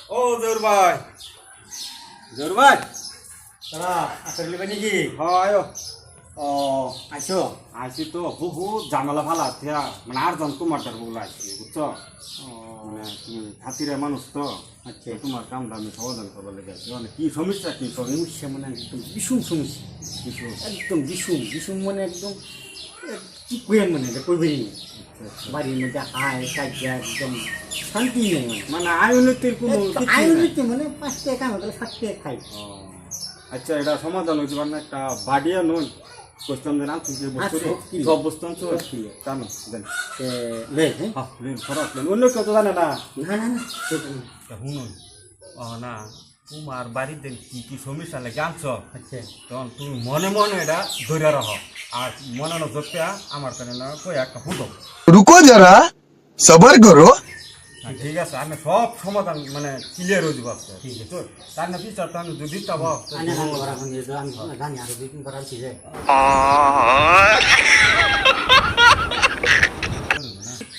ও জোর ভাই, জোর ভাই তারা আসলে নাকি হয় ও আইসো আইসি তো বহুত ঝামেলা ভালো আছে মানে আর জন তোমার তার বলে আসছি বুঝছো, মানে তুমি খাতিরে মানুষ তো আচ্ছা তোমার কামটা আমি সমাধান করবার লেগে আছি। মানে কি সমস্যা কি সমস্যা মানে একদম বিষম সমস্যা কিছু একদম বিষম বিষম মানে একদম কি কইেন মানে এটা কইবেই না বাড়ির মধ্যে আয় কাজা একদম শান্তি নেই মানে আয়ুর্বেদের কোনো মানে আয়ুর্বেদ মানে 5 টাকা কাম করে 7 টাকা খাই আচ্ছা এটা সমাধান হইতে পারে না একটা বাড়িয়া নই কোশ্চেন দেন আনছি যে বস্তু সব বস্তু আনছো জানো দেন লে হ্যাঁ লেন খরচ লেন অন্য কেউ তো জানে না না না না শুনুন না তোমার বাড়িতে কি কি সমস্যা লাগে আনছ আচ্ছা তখন তুমি মনে মনে এটা ধরে রাখো আর মনে না ধরতে আমার কাছে না কই একটা ফুটো रुको जरा सबर करो। ঠিক আছে আমি সব সমাধান মানে ক্লিয়ার হয়ে যাবো আজকে ঠিক আছে তো তার না পিছার আমি যদি পাবো আনে হান করা আমি জানি আর দুই তিন বার আনছি যে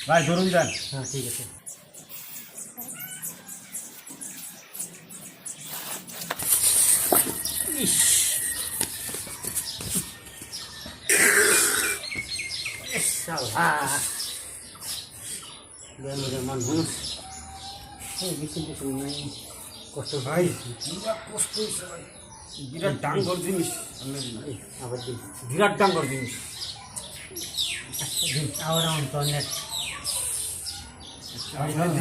ভাই ধরুন যান হ্যাঁ ঠিক আছে মানুষ বেশি কিছু নাই কষ্ট ভাই কষ্ট হয়েছে ভাই বিরাট ডাঙ্গর জিনিস আবার দিন বিরাট ডাঙ্গর জিনিস আবার আমার তো অনেক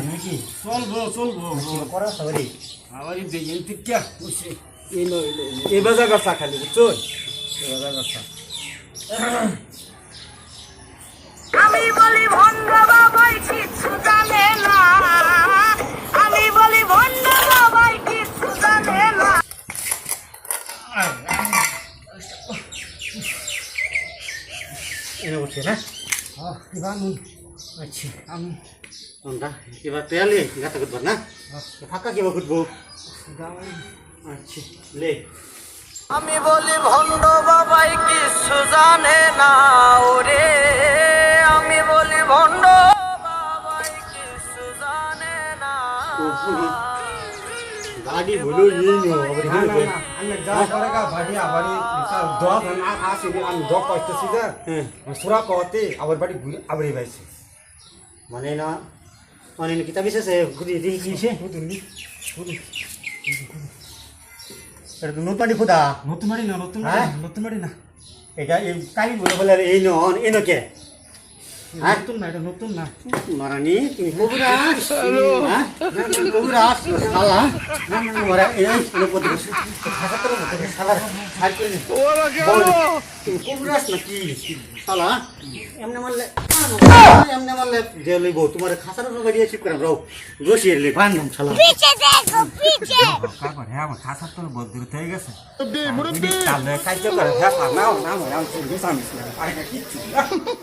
নাকি চলবো চলবো করা সবারই আবার দেখেন ঠিক কে বুঝছি এলো এলো এ বাজার গাছা খালি বুঝছো এ বাজার গাছা আমি বলি ভণ্ড বাবাই কিছু জানে না, আমি বলি ভণ্ড বাবাই কিছু জানে না। এনে করছে না এবার আচ্ছা আমি কোনটা এবার পেয়ালে গাতা করবো না ফাঁকা কেবা করবো আচ্ছা লে আমি বলি ভণ্ড বাবাই কিছু জানে না ওরে, আমি বলি ভণ্ড বাবাই কিছু জানে না। গাড়ি বলো এই নো না না না আমি যা করে কা বাড়ি আবারই দোয়া না আসি আমি দোয়া করতেছি যে সুরা কতে আবার বাড়ি আবারই বাইছে মানে না মানে কিতাব এসেছে ঘুরি দেখি কিসে বুঝুনি এটা তো নতুন ফুদা নতুন বাড়ি না নতুন হ্যাঁ? নতুন বাড়ি না এটা এই কালি বলে বলে এই নো এনো কে হ্যাঁ নতুন না এটা নতুন না মারানি তুমি কবুরাস হ্যাঁ কবুরাস শালা না না মারা এই এনো পড়তে বসে থাকা তো মতে শালা ছাড় করে দে তুমি কবুরাস নাকি শালা এমনে মারলে যে লইব তোমার খাসার বাড়ি আছে করে রাও রসি এলে বান্ধম শালা পিছে দেখো পিছে। কাপড় হ্যাঁ আমার খাসার তো বদল হয়ে গেছে মুরব্বি তাহলে কাজ করে হ্যাঁ না না আমি তো মিশামিশ না